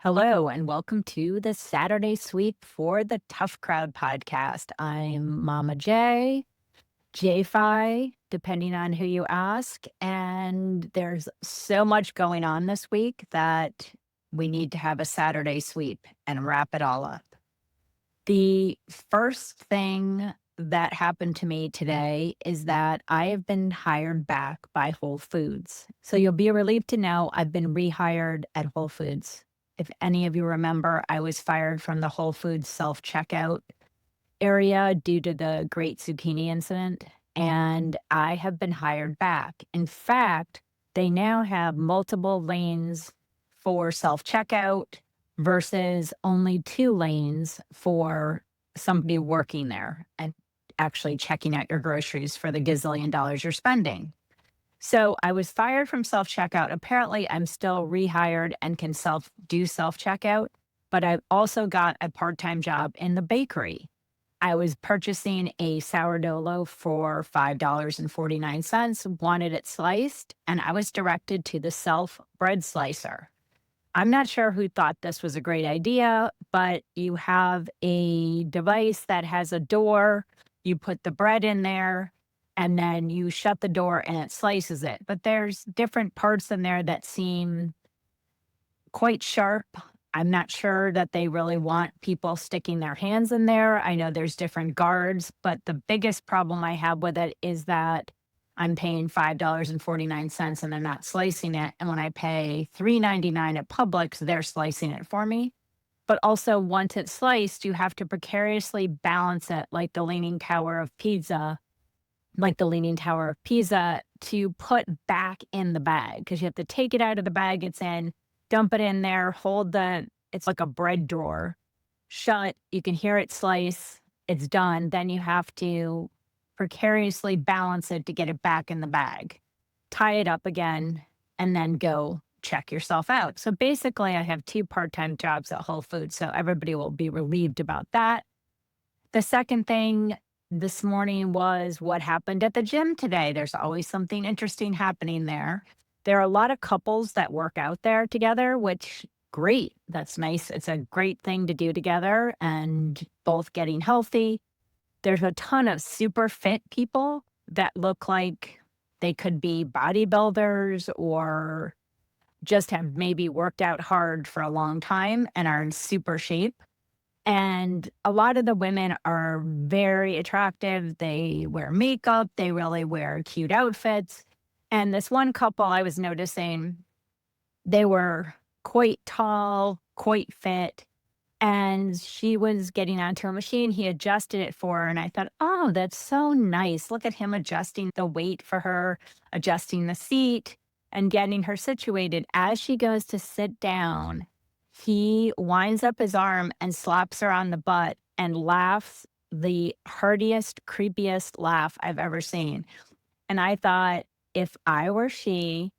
Hello, and welcome to the Saturday Sweep for the Tough Crowd podcast. I'm Mama J, J-Fi, depending on who you ask. And there's so much going on this week that we need to have a Saturday sweep and wrap it all up. The first thing that happened to me today is that I have been hired back by Whole Foods. So you'll be relieved to know I've been rehired at Whole Foods. If any of you remember, I was fired from the Whole Foods self-checkout area due to the Great Zucchini incident, and I have been hired back. In fact, they now have multiple lanes for self-checkout versus only 2 lanes for somebody working there and actually checking out your groceries for the gazillion dollars you're spending. So I was fired from self-checkout. Apparently, I'm still rehired and can do self-checkout, but I've also got a part-time job in the bakery. I was purchasing a sourdough loaf for $5.49, wanted it sliced, and I was directed to the self bread slicer. I'm not sure who thought this was a great idea, but you have a device that has a door, you put the bread in there, and then you shut the door and it slices it. But there's different parts in there that seem quite sharp. I'm not sure that they really want people sticking their hands in there. I know there's different guards, but the biggest problem I have with it is that I'm paying $5.49 and they're not slicing it. And when I pay $3.99 at Publix, they're slicing it for me. But also, once it's sliced, you have to precariously balance it like the Leaning Tower of Pisa, to put back in the bag because you have to take it out of the bag it's in, dump it in there, it's like a bread drawer, shut, you can hear it slice, it's done. Then you have to precariously balance it to get it back in the bag, tie it up again, and then go check yourself out. So basically, I have 2 part-time jobs at Whole Foods, so everybody will be relieved about that. The second thing this morning was what happened at the gym today. There's always something interesting happening there. There are a lot of couples that work out there together, which great. That's nice. It's a great thing to do together and both getting healthy. There's a ton of super fit people that look like they could be bodybuilders or just have maybe worked out hard for a long time and are in super shape. And a lot of the women are very attractive. They wear makeup. They really wear cute outfits. And this one couple I was noticing, they were quite tall, quite fit. And she was getting onto her machine. He adjusted it for her. And I thought, oh, that's so nice. Look at him adjusting the weight for her, adjusting the seat, and getting her situated. As she goes to sit down, he winds up his arm and slaps her on the butt and laughs the heartiest, creepiest laugh I've ever seen. And I thought, if I were she,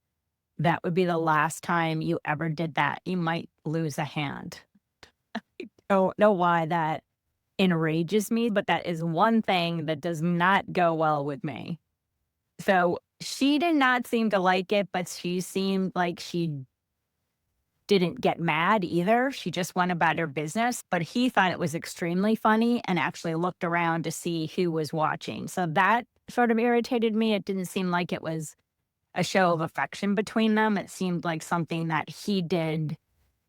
that would be the last time you ever did that. You might lose a hand. I don't know why that enrages me, but that is one thing that does not go well with me. So she did not seem to like it, but she seemed like she didn't get mad either. She just went about her business, but he thought it was extremely funny and actually looked around to see who was watching. So that sort of irritated me. It didn't seem like it was a show of affection between them. It seemed like something that he did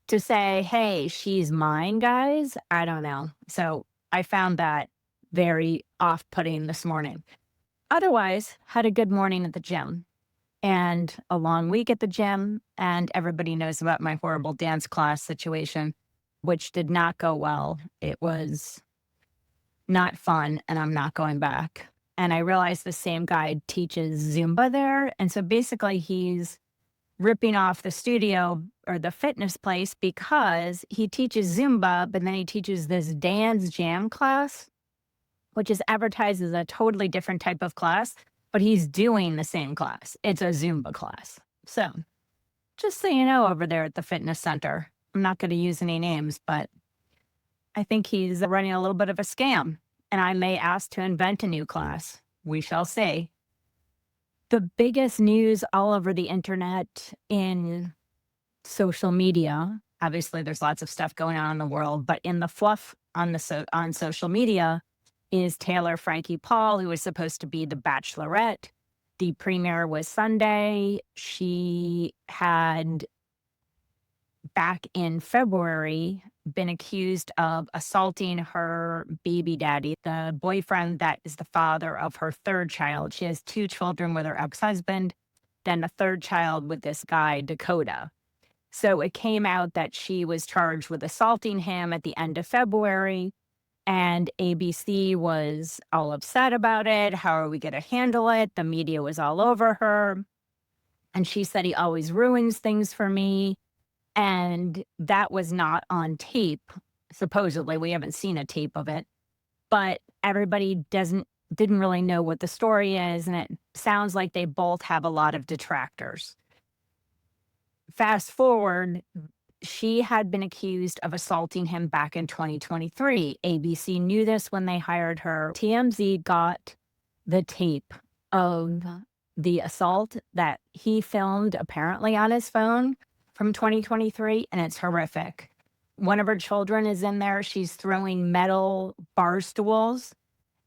to say, hey, she's mine, guys. I don't know. So I found that very off-putting this morning. Otherwise, had a good morning at the gym and a long week at the gym. And everybody knows about my horrible dance class situation, which did not go well. It was not fun, and I'm not going back. And I realized the same guy teaches Zumba there. And so basically, he's ripping off the studio or the fitness place because he teaches Zumba, but then he teaches this dance jam class, which is advertised as a totally different type of class, but he's doing the same class. It's a Zumba class. So just so you know, over there at the fitness center, I'm not going to use any names, but I think he's running a little bit of a scam, and I may ask to invent a new class. We shall see. The biggest news all over the internet in social media Obviously, there's lots of stuff going on in the world, but in the fluff on on social media is Taylor Frankie Paul, who was supposed to be the Bachelorette. The premiere was Sunday. She had, back in February, been accused of assaulting her baby daddy, the boyfriend that is the father of her third child. She has 2 children with her ex-husband, then a third child with this guy, Dakota. So it came out that she was charged with assaulting him at the end of February, and ABC was all upset about it. How are we going to handle it? The media was all over her. And she said, he always ruins things for me. And that was not on tape. Supposedly, we haven't seen a tape of it, but everybody didn't really know what the story is. And it sounds like they both have a lot of detractors. Fast forward, she had been accused of assaulting him back in 2023. ABC knew this when they hired her. TMZ got the tape of the assault that he filmed apparently on his phone from 2023, and it's horrific. One of her children is in there. She's throwing metal bar stools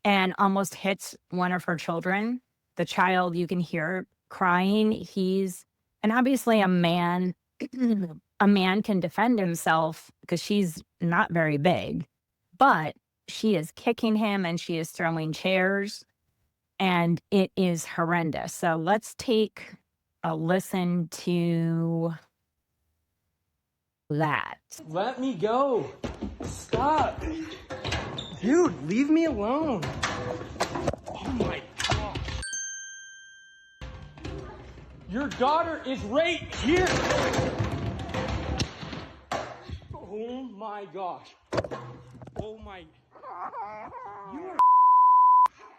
and almost hits one of her children. The child, you can hear crying. And obviously a man, a man can defend himself because she's not very big, but she is kicking him and she is throwing chairs, and it is horrendous. So let's take a listen to that. Let me go. Stop. Dude, leave me alone. Oh my gosh. Your daughter is right here. Oh my gosh. Oh my.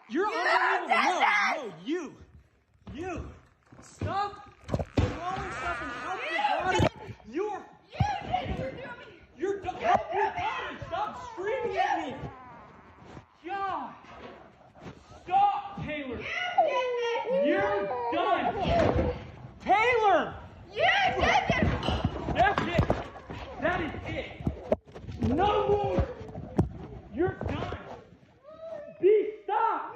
You're unbelievable. No, you. Stop throwing stuff and help your daughter. Help your daughter. Stop screaming at me. God. Stop, Taylor. You're done. Taylor. That's it. That is it. No more. You're done. Stop.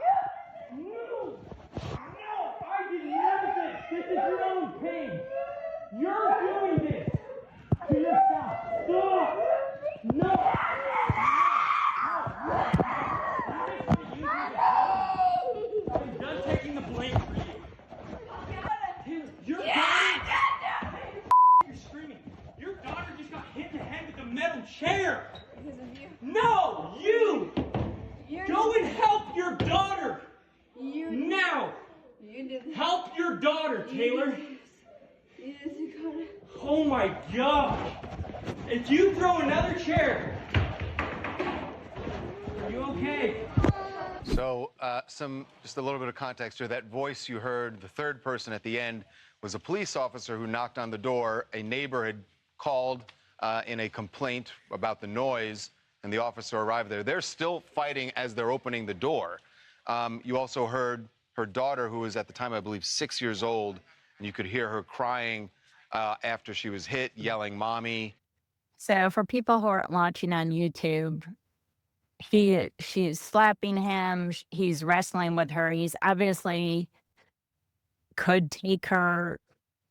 No. I did none of this. This is your own pain. You're doing this to yourself. Stop. No. I'm done taking the blame for you. Your daughter. You're screaming. Your daughter just got hit in the head with a metal chair. Because of you. No, you. Go and help your daughter. Now. You did this. Help your daughter, Taylor. You did this, Dakota. Oh my gosh. If you throw another chair, are you okay? So, just a little bit of context here. That voice you heard, the third person at the end, was a police officer who knocked on the door. A neighbor had called in a complaint about the noise, and the officer arrived there. They're still fighting as they're opening the door. You also heard her daughter, who was at the time, I believe, 6 years old, and you could hear her crying after she was hit, yelling, "Mommy." So for people who are watching on YouTube, she's slapping him. He's wrestling with her. He's obviously could take her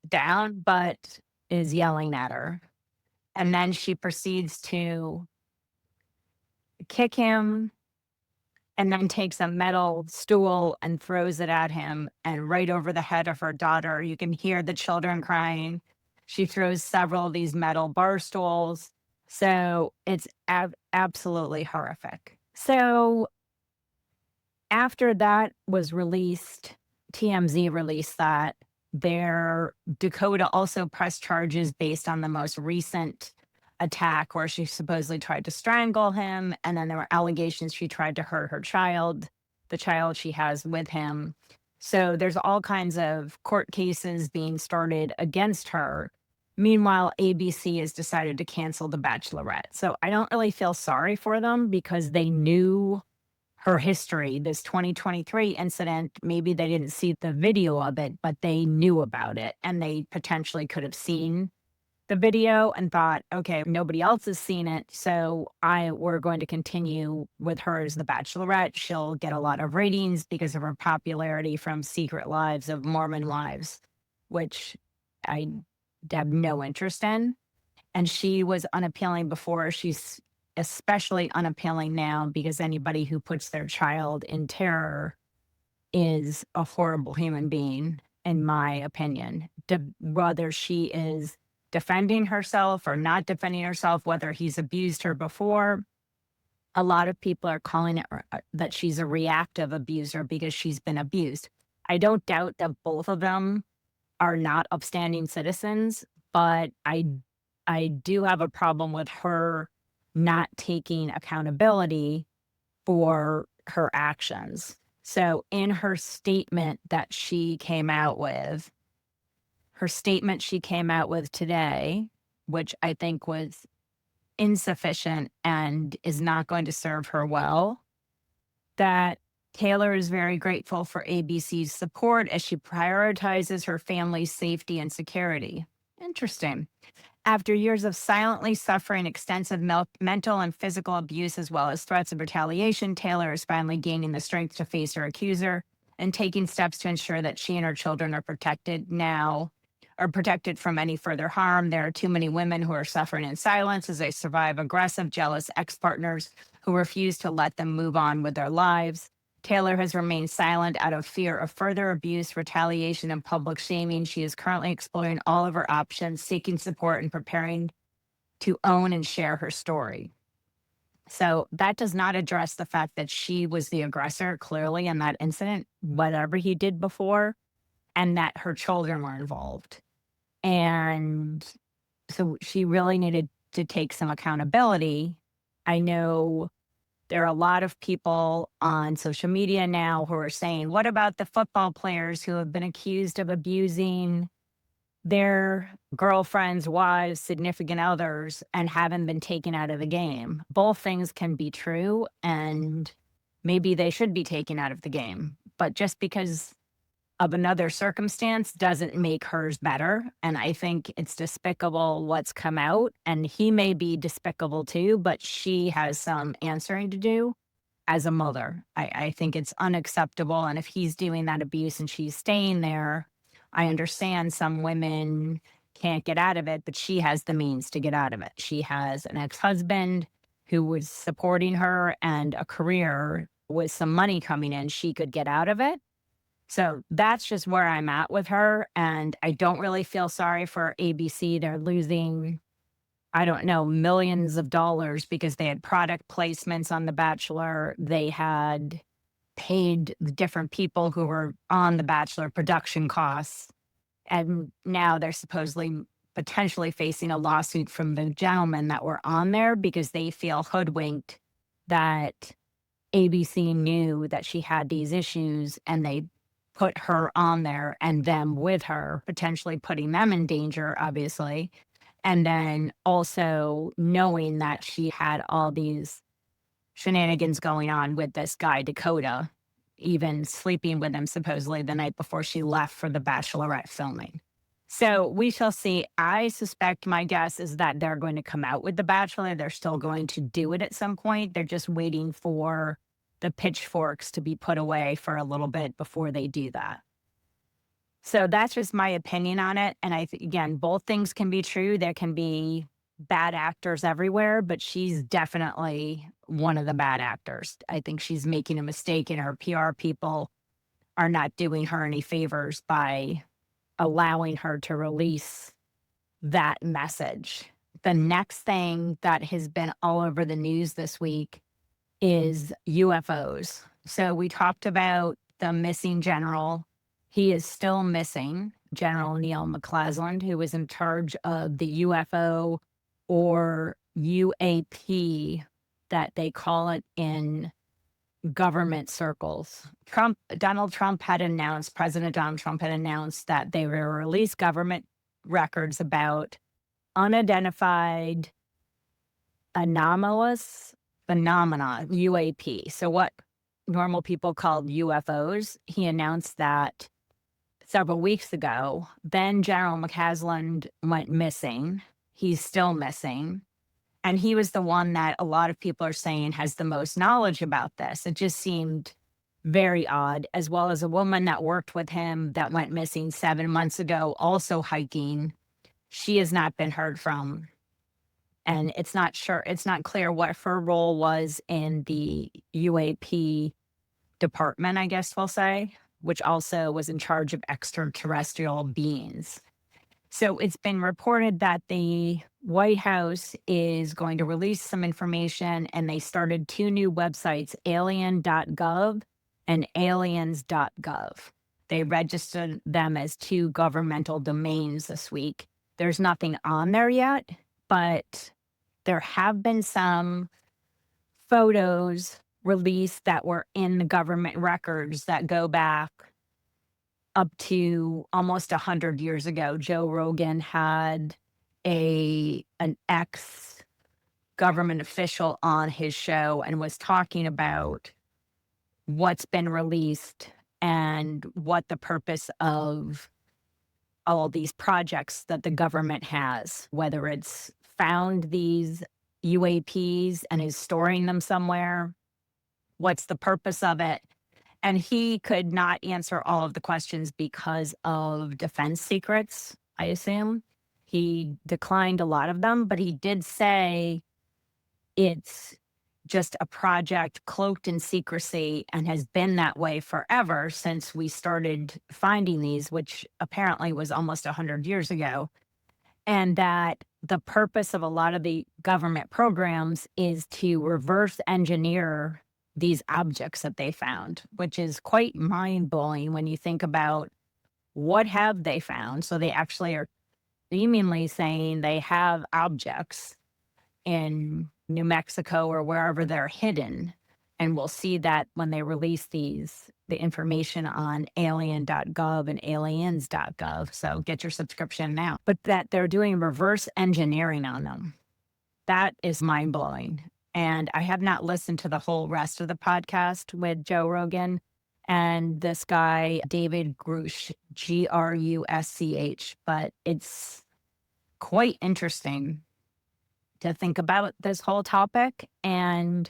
down, but is yelling at her. And then she proceeds to kick him and then takes a metal stool and throws it at him and right over the head of her daughter. You can hear the children crying. She throws several of these metal bar stools. So it's absolutely horrific. So after that was released, TMZ released that Dakota also pressed charges based on the most recent attack where she supposedly tried to strangle him. And then there were allegations she tried to hurt her child, the child she has with him. So there's all kinds of court cases being started against her. Meanwhile, ABC has decided to cancel The Bachelorette. So I don't really feel sorry for them because they knew her history, this 2023 incident. Maybe they didn't see the video of it, but they knew about it and they potentially could have seen the video and thought, okay, nobody else has seen it. So we're going to continue with her as the Bachelorette. She'll get a lot of ratings because of her popularity from Secret Lives of Mormon Wives, which I have no interest in. And she was unappealing before. She's especially unappealing now because anybody who puts their child in terror is a horrible human being, in my opinion. Whether she is defending herself or not defending herself, whether he's abused her before, a lot of people are calling it that she's a reactive abuser because she's been abused. I don't doubt that both of them are not upstanding citizens, but I do have a problem with her not taking accountability for her actions. So in her statement that she came out with, today, which I think was insufficient and is not going to serve her well, that Taylor is very grateful for ABC's support as she prioritizes her family's safety and security. Interesting. After years of silently suffering extensive mental and physical abuse, as well as threats of retaliation, Taylor is finally gaining the strength to face her accuser and taking steps to ensure that she and her children are protected from any further harm. There are too many women who are suffering in silence as they survive aggressive, jealous ex-partners who refuse to let them move on with their lives. Taylor has remained silent out of fear of further abuse, retaliation, and public shaming. She is currently exploring all of her options, seeking support, and preparing to own and share her story. So that does not address the fact that she was the aggressor, clearly, in that incident, whatever he did before, and that her children were involved. And so she really needed to take some accountability. I know there are a lot of people on social media now who are saying, what about the football players who have been accused of abusing their girlfriends, wives, significant others, and haven't been taken out of the game? Both things can be true, and maybe they should be taken out of the game. But just because of another circumstance doesn't make hers better. And I think it's despicable what's come out. And he may be despicable too, but she has some answering to do as a mother. I think it's unacceptable. And if he's doing that abuse and she's staying there, I understand some women can't get out of it, but she has the means to get out of it. She has an ex-husband who was supporting her and a career with some money coming in. She could get out of it. So that's just where I'm at with her. And I don't really feel sorry for ABC. They're losing, I don't know, millions of dollars because they had product placements on The Bachelor. They had paid the different people who were on The Bachelor production costs. And now they're supposedly potentially facing a lawsuit from the gentlemen that were on there because they feel hoodwinked that ABC knew that she had these issues and they put her on there and them with her, potentially putting them in danger, obviously. And then also knowing that she had all these shenanigans going on with this guy, Dakota, even sleeping with him supposedly the night before she left for the Bachelorette filming. So we shall see. I suspect, my guess is that they're going to come out with The Bachelor. They're still going to do it at some point. They're just waiting for the pitchforks to be put away for a little bit before they do that. So that's just my opinion on it. And again, both things can be true. There can be bad actors everywhere, but she's definitely one of the bad actors. I think she's making a mistake, and her PR people are not doing her any favors by allowing her to release that message. The next thing that has been all over the news this week is UFOs. So we talked about the missing general. He is still missing, General Neil McCasland, who was in charge of the UFO or UAP that they call it in government circles. President Donald Trump had announced that they will release government records about unidentified anomalous phenomena, UAP. So what normal people called UFOs. He announced that several weeks ago. Then General McCasland went missing. he's still missing. And he was the one that a lot of people are saying has the most knowledge about this. It just seemed very odd, as well as a woman that worked with him that went missing 7 months ago, also hiking. She has not been heard from. And it's not clear what her role was in the UAP department, I guess we'll say, which also was in charge of extraterrestrial beings. So it's been reported that the White House is going to release some information, and they started 2 new websites, alien.gov and aliens.gov. They registered them as 2 governmental domains this week. There's nothing on there yet, but there have been some photos released that were in the government records that go back up to almost 100 years ago. Joe Rogan had an ex government official on his show and was talking about what's been released and what the purpose of all these projects that the government has, whether it's found these UAPs and is storing them somewhere, what's the purpose of it. And he could not answer all of the questions because of defense secrets, I assume. He declined a lot of them, but he did say it's just a project cloaked in secrecy and has been that way forever since we started finding these, which apparently was almost 100 years ago. And that the purpose of a lot of the government programs is to reverse engineer these objects that they found, which is quite mind-blowing when you think about what have they found. So they actually are seemingly saying they have objects in New Mexico or wherever they're hidden. And we'll see that when they release the information on alien.gov and aliens.gov. So get your subscription now. But that they're doing reverse engineering on them. That is mind-blowing. And I have not listened to the whole rest of the podcast with Joe Rogan and this guy, David Grusch, Grusch, but it's quite interesting to think about this whole topic. And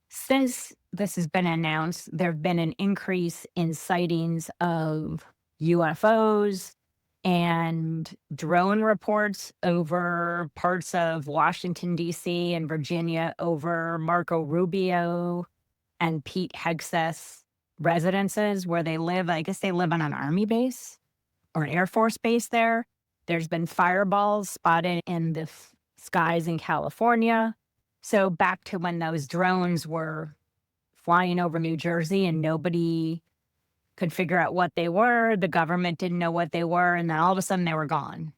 since this has been announced, there have been an increase in sightings of UFOs and drone reports over parts of Washington, D.C. and Virginia over Marco Rubio and Pete Hegseth's residences where they live. I guess they live on an army base or an Air Force base there. There's been fireballs spotted in the skies in California. So back to when those drones were flying over New Jersey and nobody could figure out what they were. The government didn't know what they were, and then all of a sudden they were gone.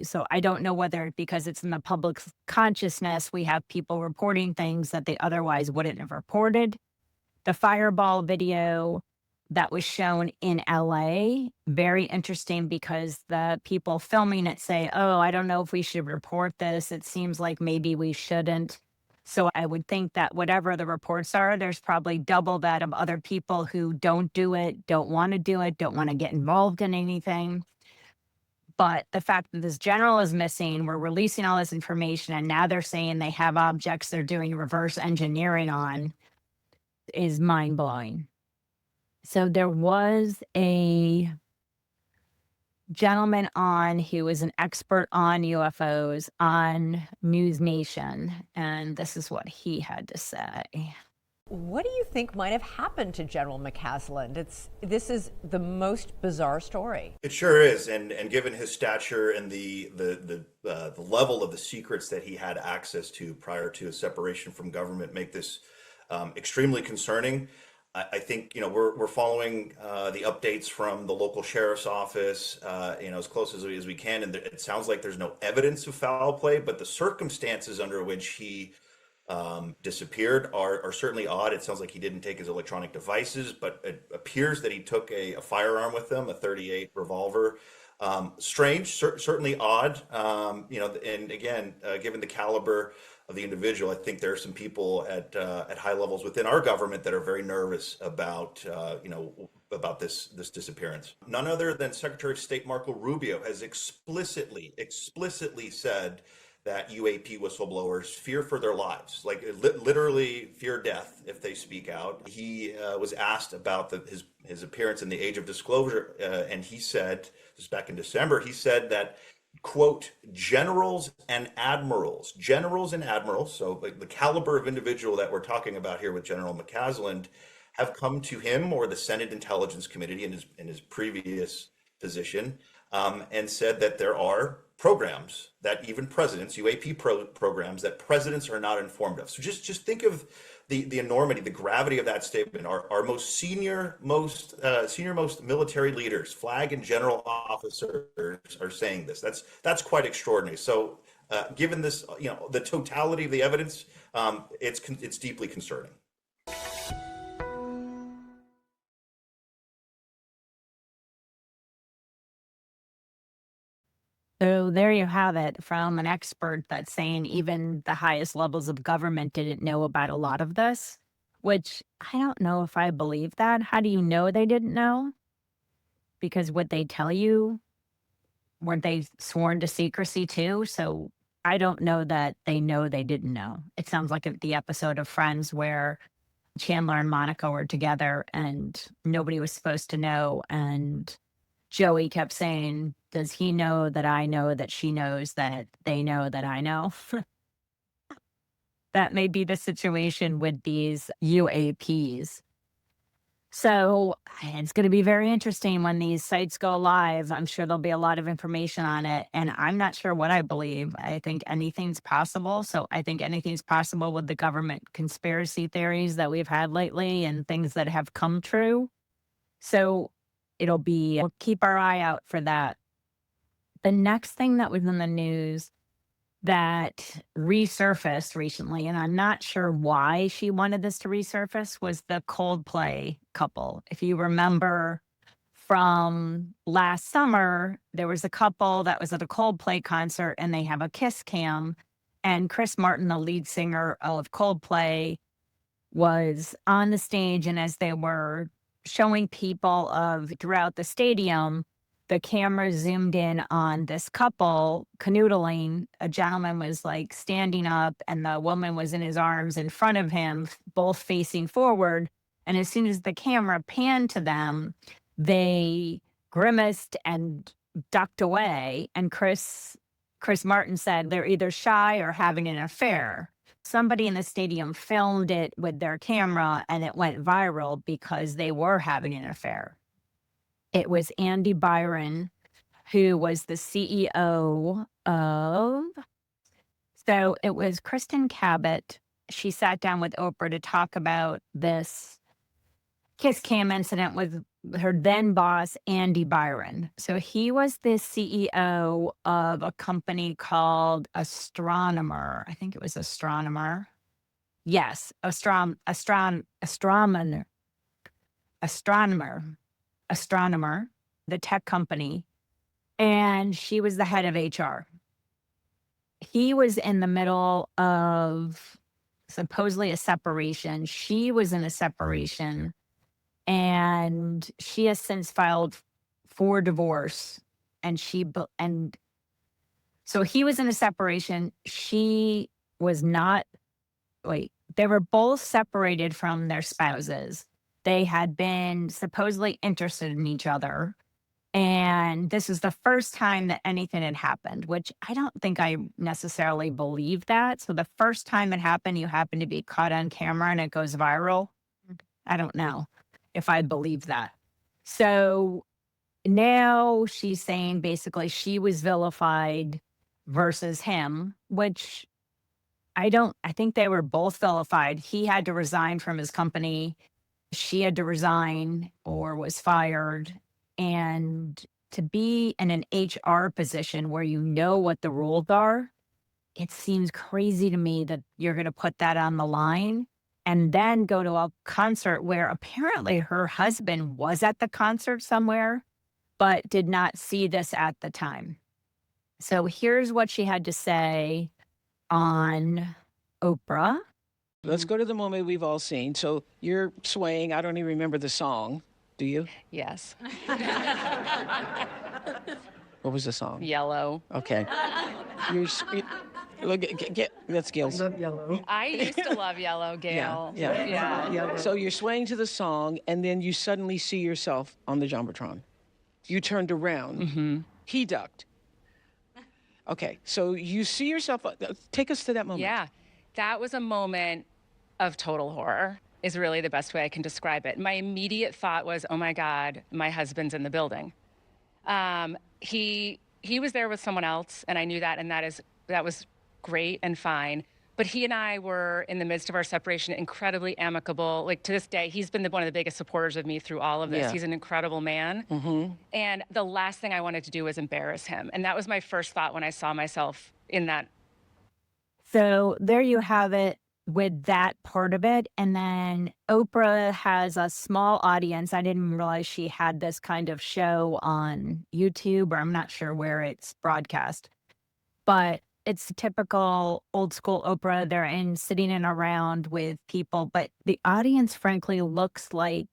So I don't know whether because it's in the public consciousness, we have people reporting things that they otherwise wouldn't have reported. The fireball video that was shown in LA, very interesting because the people filming it say, oh, I don't know if we should report this. It seems like maybe we shouldn't. So I would think that whatever the reports are, there's probably double that of other people who don't do it, don't want to do it, don't want to get involved in anything. But the fact that this general is missing, we're releasing all this information, and now they're saying they have objects they're doing reverse engineering on is mind-blowing. So there was a gentleman on who is an expert on UFOs on NewsNation, and this is what he had to say. What do you think might have happened to General McCasland? This is the most bizarre story. It sure is, and given his stature and the level of the secrets that he had access to prior to his separation from government, make this extremely concerning. I think we're following the updates from the local sheriff's office, as close as we can, and it sounds like there's no evidence of foul play, but the circumstances under which he disappeared are certainly odd. It sounds like he didn't take his electronic devices, but it appears that he took a firearm with him, a .38 revolver. Strange, certainly odd. And again, given the caliber of the individual, I think there are some people at high levels within our government that are very nervous about about this disappearance. None other than Secretary of State Marco Rubio has explicitly said that UAP whistleblowers fear for their lives, like literally fear death if they speak out. He was asked about his appearance in the Age of Disclosure, and he said, this back in December, he said that, quote, generals and admirals, so like the caliber of individual that we're talking about here with General McCasland, have come to him or the Senate Intelligence Committee in his previous position, and said that there are programs that even presidents, UAP programs that presidents are not informed of. So just think of the enormity, the gravity of that statement. Our most senior military leaders, flag and general officers, are saying this. That's quite extraordinary. So given this, the totality of the evidence, it's deeply concerning. So there you have it from an expert that's saying even the highest levels of government didn't know about a lot of this, which I don't know if I believe that. How do you know they didn't know? Because would they tell you? Weren't they sworn to secrecy too? So I don't know that they know they didn't know. It sounds like the episode of Friends where Chandler and Monica were together and nobody was supposed to know. And Joey kept saying, does he know that she knows that they know that I know? That may be the situation with these UAPs. So it's going to be very interesting when these sites go live. I'm sure there'll be a lot of information on it. And I'm not sure what I believe. I think anything's possible. So I think anything's possible with the government conspiracy theories that we've had lately and things that have come true. So we'll keep our eye out for that. The next thing that was in the news that resurfaced recently, and I'm not sure why she wanted this to resurface, was the Coldplay couple. If you remember from last summer, there was a couple that was at a Coldplay concert and they have a kiss cam. And Chris Martin, the lead singer of Coldplay, was on the stage. And as they were showing people throughout the stadium, the camera zoomed in on this couple canoodling. A gentleman was like standing up and the woman was in his arms in front of him, both facing forward. And as soon as the camera panned to them, they grimaced and ducked away. And Chris Martin said they're either shy or having an affair. Somebody in the stadium filmed it with their camera and it went viral because they were having an affair. It was Andy Byron, who was the CEO of. So it was Kristen Cabot. She sat down with Oprah to talk about this kiss cam incident with her then boss, Andy Byron. So he was the CEO of a company called Astronomer. I think it was Astronomer. Yes, Astronomer, the tech company, and she was the head of HR. He was in the middle of supposedly a separation. She was in a separation, and she has since filed for divorce. And so he was in a separation. She was not. They were both separated from their spouses. They had been supposedly interested in each other. And this is the first time that anything had happened, which I don't think I necessarily believe that. So the first time it happened, you happen to be caught on camera and it goes viral. I don't know if I believe that. So now she's saying basically she was vilified versus him, which I think they were both vilified. He had to resign from his company. She had to resign or was fired. And to be in an HR position where you know what the rules are, it seems crazy to me that you're going to put that on the line and then go to a concert where apparently her husband was at the concert somewhere, but did not see this at the time. So here's what she had to say on Oprah. Let's go to the moment we've all seen. So you're swaying. I don't even remember the song. Do you? Yes. What was the song? Yellow. Okay. You're, look, that's Gail's. Love yellow. I used to love Yellow, Gail. Yeah. Yellow. So you're swaying to the song, and then you suddenly see yourself on the Jumbotron. You turned around. Mm-hmm. He ducked. Okay, so you see yourself. Take us to that moment. Yeah. That was a moment of total horror, is really the best way I can describe it. My immediate thought was, oh my God, my husband's in the building. He was there with someone else, and I knew that, and that was great and fine. But he and I were in the midst of our separation, incredibly amicable. Like, to this day, he's been one of the biggest supporters of me through all of this. Yeah. He's an incredible man. Mm-hmm. And the last thing I wanted to do was embarrass him. And that was my first thought when I saw myself in that. So there you have it with that part of it. And then Oprah has a small audience. I didn't realize she had this kind of show on YouTube, or I'm not sure where it's broadcast. But it's typical old school Oprah. They're sitting in around with people, but the audience, frankly, looks like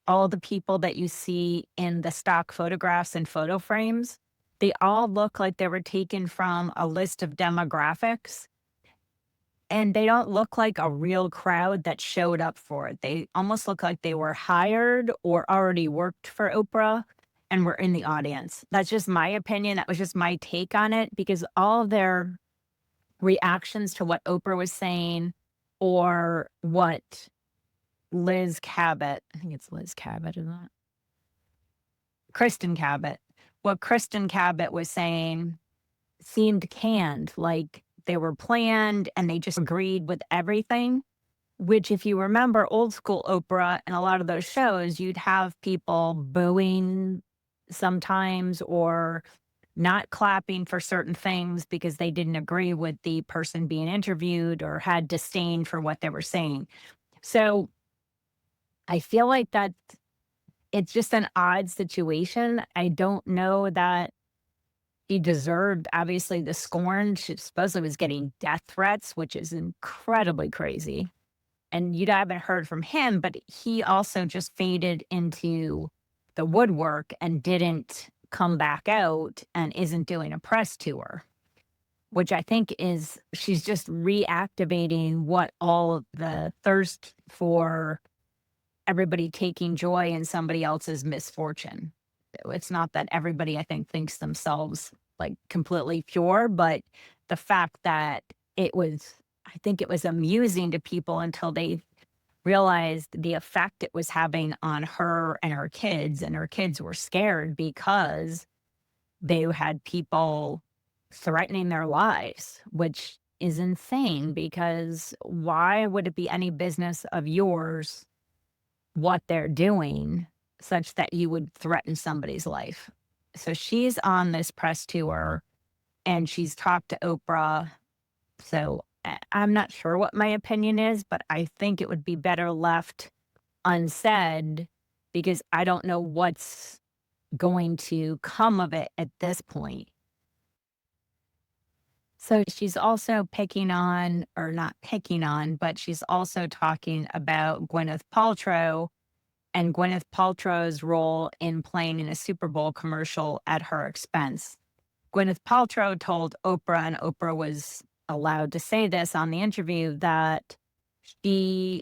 all the people that you see in the stock photographs and photo frames. They all look like they were taken from a list of demographics, and they don't look like a real crowd that showed up for it. They almost look like they were hired or already worked for Oprah and were in the audience. That's just my opinion. That was just my take on it, because all of their reactions to what Oprah was saying, or what Liz Cabot, I think it's Liz Cabot, isn't it? Kristen Cabot. What Kristen Cabot was saying seemed canned, like they were planned and they just agreed with everything. Which, if you remember old school Oprah and a lot of those shows, you'd have people booing sometimes or not clapping for certain things because they didn't agree with the person being interviewed or had disdain for what they were saying. So I feel like that it's just an odd situation. I don't know that she deserved, obviously, the scorn. She supposedly was getting death threats, which is incredibly crazy. And you haven't heard from him, but he also just faded into the woodwork and didn't come back out and isn't doing a press tour, which I think is, she's just reactivating what all of the thirst for everybody taking joy in somebody else's misfortune. It's not that everybody, I think, thinks themselves like completely pure, but the fact that I think it was amusing to people until they realized the effect it was having on her and her kids. And her kids were scared because they had people threatening their lives, which is insane, because why would it be any business of yours what they're doing such that you would threaten somebody's life? So she's on this press tour and she's talked to Oprah. So I'm not sure what my opinion is, but I think it would be better left unsaid, because I don't know what's going to come of it at this point. So she's also picking on, or not picking on, but she's also talking about Gwyneth Paltrow and Gwyneth Paltrow's role in playing in a Super Bowl commercial at her expense. Gwyneth Paltrow told Oprah, and Oprah was allowed to say this on the interview, that Gwyneth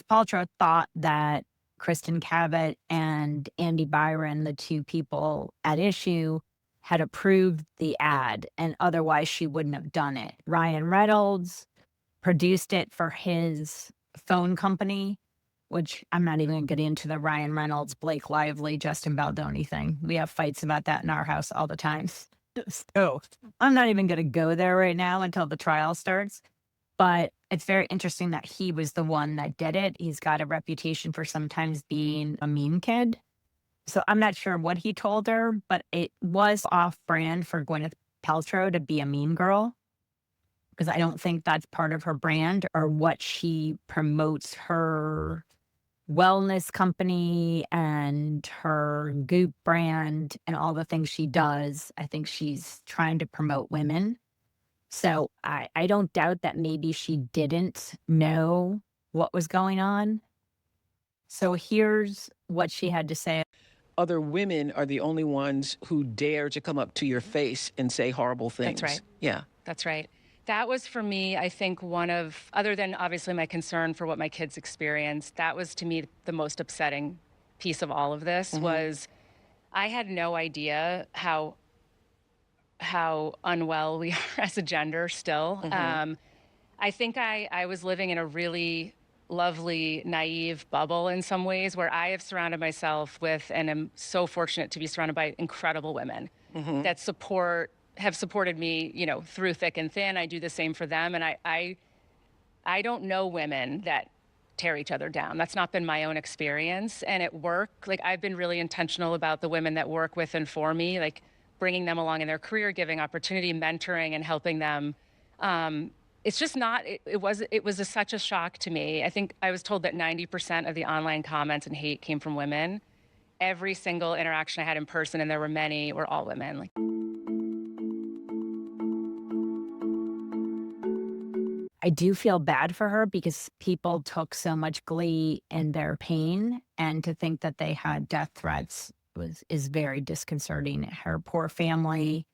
Paltrow thought that Kristen Cabot and Andy Byron, the two people at issue, had approved the ad, and otherwise she wouldn't have done it. Ryan Reynolds produced it for his phone company, which I'm not even going to get into the Ryan Reynolds, Blake Lively, Justin Baldoni thing. We have fights about that in our house all the time. So I'm not even going to go there right now until the trial starts. But it's very interesting that he was the one that did it. He's got a reputation for sometimes being a mean kid. So I'm not sure what he told her, but it was off brand for Gwyneth Paltrow to be a mean girl, because I don't think that's part of her brand or what she promotes her wellness company and her Goop brand and all the things she does. I think she's trying to promote women. So I don't doubt that maybe she didn't know what was going on. So here's what she had to say. Other women are the only ones who dare to come up to your face and say horrible things. That's right. Yeah. That's right. That was for me, I think, other than obviously my concern for what my kids experienced, that was to me the most upsetting piece of all of this was I had no idea how unwell we are as a gender still. I think I was living in a really lovely, naive bubble in some ways where I have surrounded myself with, and am so fortunate to be surrounded by incredible women that have supported me, you know, through thick and thin. I do the same for them. And I don't know women that tear each other down. That's not been my own experience. And at work, like I've been really intentional about the women that work with and for me, like bringing them along in their career, giving opportunity, mentoring and helping them. It's just not, it was such a shock to me. I think I was told that 90% of the online comments and hate came from women. Every single interaction I had in person, and there were many, were all women. Like, I do feel bad for her because people took so much glee in their pain, and to think that they had death threats is very disconcerting. Her poor family,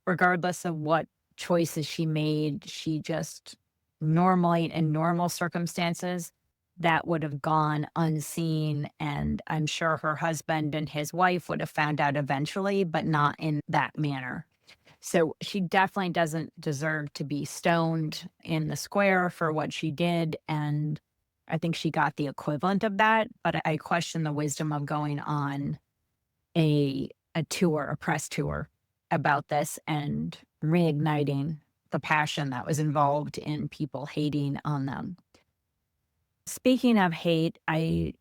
regardless of what choices she made, she just normally in normal circumstances that would have gone unseen, and I'm sure her husband and his wife would have found out eventually, but not in that manner. So she definitely doesn't deserve to be stoned in the square for what she did. And I think she got the equivalent of that. But I question the wisdom of going on a tour, a press tour about this and reigniting the passion that was involved in people hating on them. Speaking of hate, I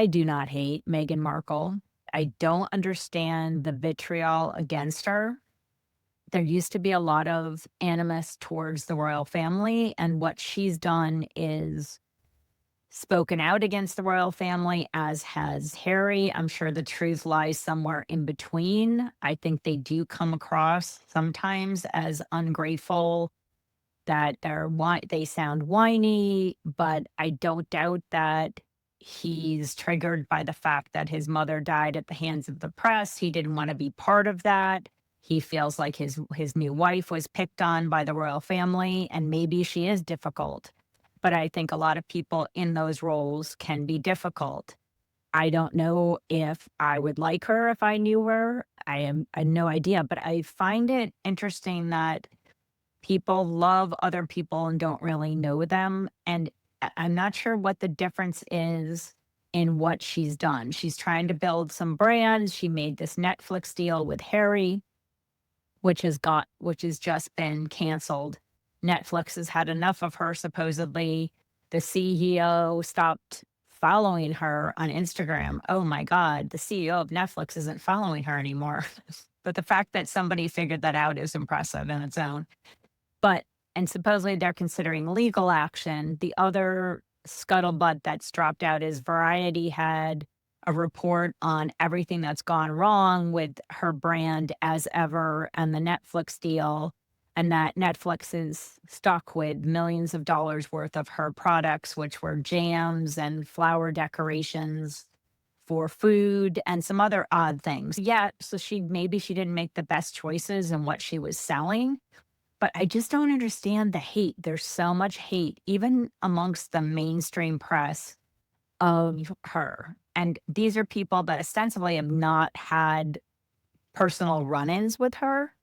do not hate Meghan Markle. I don't understand the vitriol against her. There used to be a lot of animus towards the royal family, and what she's done is spoken out against the royal family, as has Harry. I'm sure the truth lies somewhere in between. I think they do come across sometimes as ungrateful, that they sound whiny, but I don't doubt that he's triggered by the fact that his mother died at the hands of the press. He didn't want to be part of that. He feels like his new wife was picked on by the royal family, and maybe she is difficult. But I think a lot of people in those roles can be difficult. I don't know if I would like her if I knew her. I had no idea, but I find it interesting that people love other people and don't really know them. And I'm not sure what the difference is in what she's done. She's trying to build some brands. She made this Netflix deal with Harry, which has just been canceled. Netflix has had enough of her, supposedly. The CEO stopped following her on Instagram. Oh my God, the CEO of Netflix isn't following her anymore. But the fact that somebody figured that out is impressive in its own. And supposedly they're considering legal action. The other scuttlebutt that's dropped out is Variety had a report on everything that's gone wrong with her brand as ever and the Netflix deal, and that Netflix is stuck with millions of dollars worth of her products, which were jams and flower decorations for food and some other odd things. Yeah, so maybe she didn't make the best choices in what she was selling, but I just don't understand the hate. There's so much hate, even amongst the mainstream press, of her. And these are people that ostensibly have not had personal run-ins with her.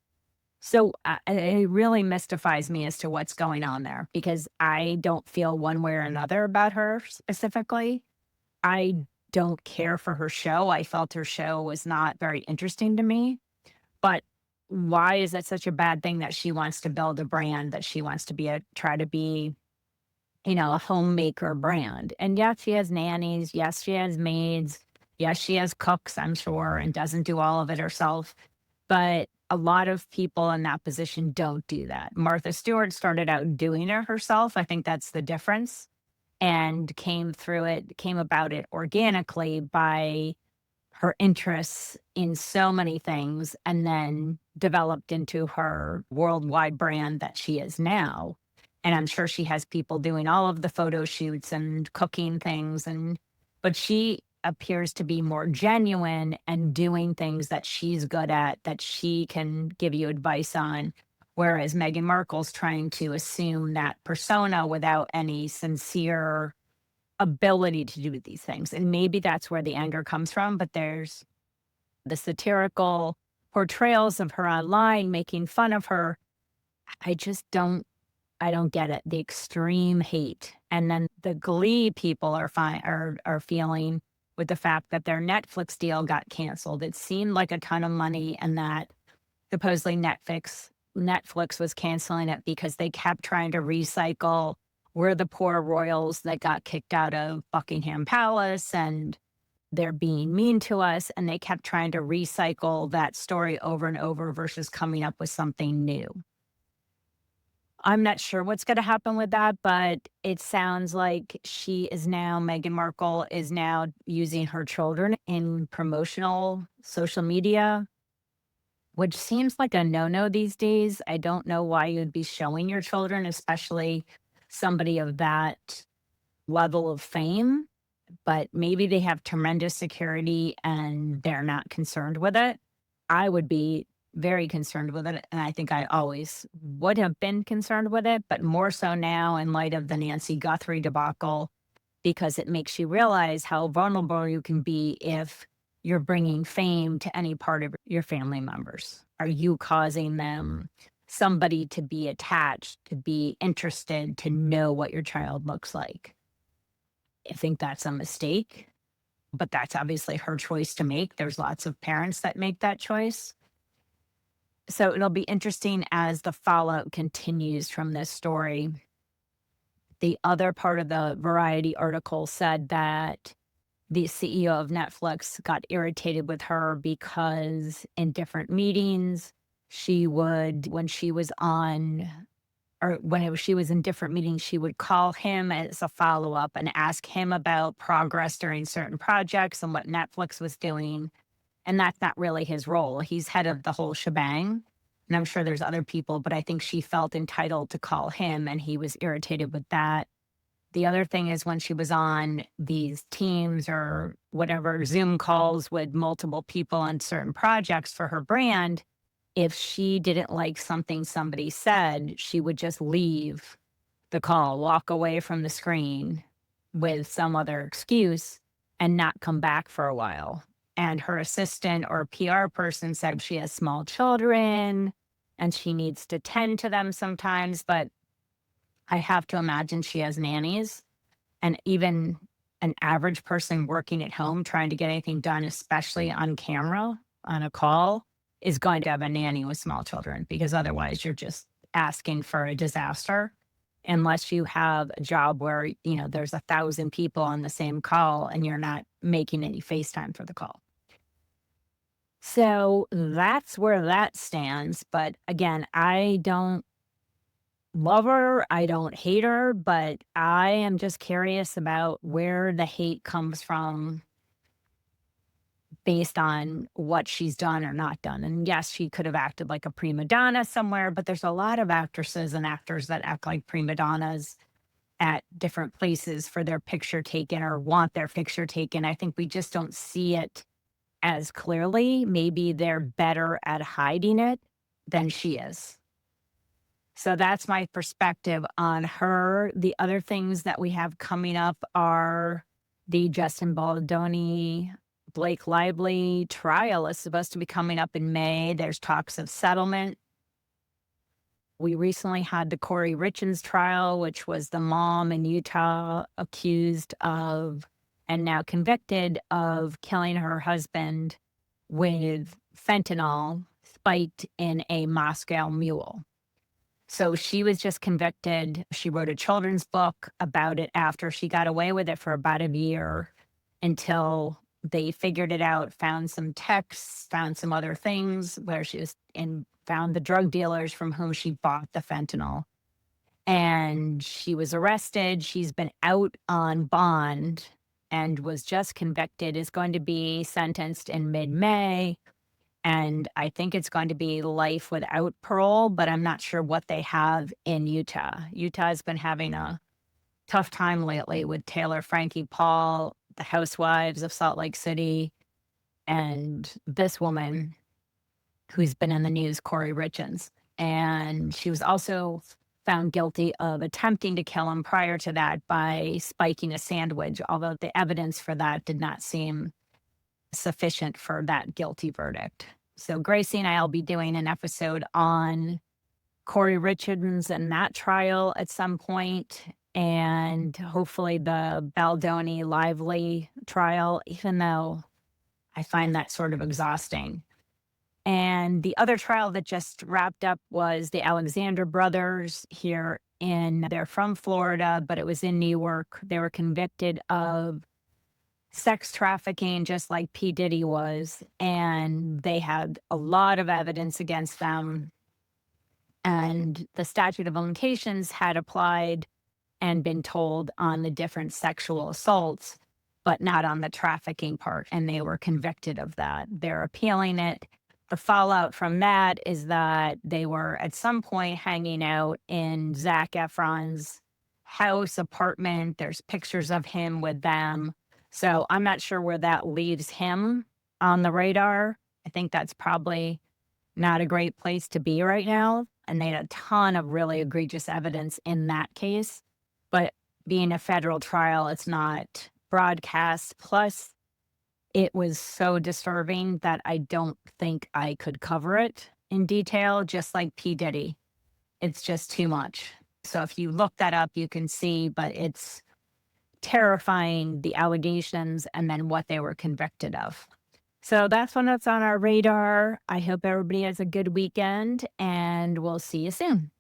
So it really mystifies me as to what's going on there, because I don't feel one way or another about her specifically. I don't care for her show. I felt her show was not very interesting to me. But why is that such a bad thing that she wants to build a brand, that she wants to try to be a homemaker brand? And yes, she has nannies. Yes, she has maids. Yes, she has cooks, I'm sure, and doesn't do all of it herself. But a lot of people in that position don't do that. Martha Stewart started out doing it herself. I think that's the difference, and came about it organically by her interests in so many things, and then developed into her worldwide brand that she is now. And I'm sure she has people doing all of the photo shoots and cooking things and but she appears to be more genuine and doing things that she's good at, that she can give you advice on. Whereas Meghan Markle's trying to assume that persona without any sincere ability to do these things. And maybe that's where the anger comes from, but there's the satirical portrayals of her online making fun of her. I don't get it. The extreme hate. And then the glee people are feeling with the fact that their Netflix deal got canceled. It seemed like a ton of money, and that supposedly Netflix was canceling it because they kept trying to recycle, we're the poor royals that got kicked out of Buckingham Palace and they're being mean to us. And they kept trying to recycle that story over and over versus coming up with something new. I'm not sure what's going to happen with that, but it sounds like Meghan Markle is now using her children in promotional social media, which seems like a no-no these days. I don't know why you'd be showing your children, especially somebody of that level of fame, but maybe they have tremendous security and they're not concerned with it. I would be very concerned with it, and I think I always would have been concerned with it, but more so now in light of the Nancy Guthrie debacle, because it makes you realize how vulnerable you can be if you're bringing fame to any part of your family members. Are you causing somebody to be attached, to be interested, to know what your child looks like? I think that's a mistake, but that's obviously her choice to make. There's lots of parents that make that choice. So it'll be interesting as the fallout continues from this story. The other part of the Variety article said that the CEO of Netflix got irritated with her because in different meetings, when she was in different meetings, she would call him as a follow-up and ask him about progress during certain projects and what Netflix was doing. And that's not really his role. He's head of the whole shebang. And I'm sure there's other people, but I think she felt entitled to call him and he was irritated with that. The other thing is when she was on these Teams or whatever Zoom calls with multiple people on certain projects for her brand, if she didn't like something somebody said, she would just leave the call, walk away from the screen with some other excuse and not come back for a while. And her assistant or PR person said she has small children and she needs to tend to them sometimes, but I have to imagine she has nannies, and even an average person working at home trying to get anything done, especially on camera, on a call, is going to have a nanny with small children, because otherwise you're just asking for a disaster. Unless you have a job where, there's 1,000 people on the same call and you're not making any FaceTime for the call. So that's where that stands. But again, I don't love her. I don't hate her, but I am just curious about where the hate comes from based on what she's done or not done. And yes, she could have acted like a prima donna somewhere, but there's a lot of actresses and actors that act like prima donnas at different places for their picture taken or want their picture taken. I think we just don't see it as clearly. Maybe they're better at hiding it than she is. So that's my perspective on her. The other things that we have coming up are the Justin Baldoni, Blake Lively trial is supposed to be coming up in May. There's talks of settlement. We recently had the Kouri Richins trial, which was the mom in Utah accused of and now convicted of killing her husband with fentanyl spiked in a Moscow mule. So she was just convicted. She wrote a children's book about it after she got away with it for about a year until they figured it out, found some texts, found some other things where she was and found the drug dealers from whom she bought the fentanyl. And she was arrested. She's been out on bond and was just convicted, is going to be sentenced in mid-May. And I think it's going to be life without parole, but I'm not sure what they have in Utah. Utah has been having a tough time lately with Taylor Frankie Paul the housewives of Salt Lake City, and this woman who's been in the news, Kouri Richins. And she was also found guilty of attempting to kill him prior to that by spiking a sandwich, although the evidence for that did not seem sufficient for that guilty verdict. So Gracie and I will be doing an episode on Kouri Richins and that trial at some point, and hopefully the Baldoni Lively trial, even though I find that sort of exhausting. And the other trial that just wrapped up was the Alexander brothers they're from Florida, but it was in New York. They were convicted of sex trafficking, just like P. Diddy was. And they had a lot of evidence against them. And the statute of limitations had applied and been told on the different sexual assaults, but not on the trafficking part. And they were convicted of that. They're appealing it. The fallout from that is that they were at some point hanging out in Zac Efron's house, apartment. There's pictures of him with them. So I'm not sure where that leaves him on the radar. I think that's probably not a great place to be right now. And they had a ton of really egregious evidence in that case. But being a federal trial, it's not broadcast. Plus, it was so disturbing that I don't think I could cover it in detail, just like P. Diddy. It's just too much. So if you look that up, you can see, but it's terrifying, the allegations and then what they were convicted of. So that's one that's on our radar. I hope everybody has a good weekend, and we'll see you soon.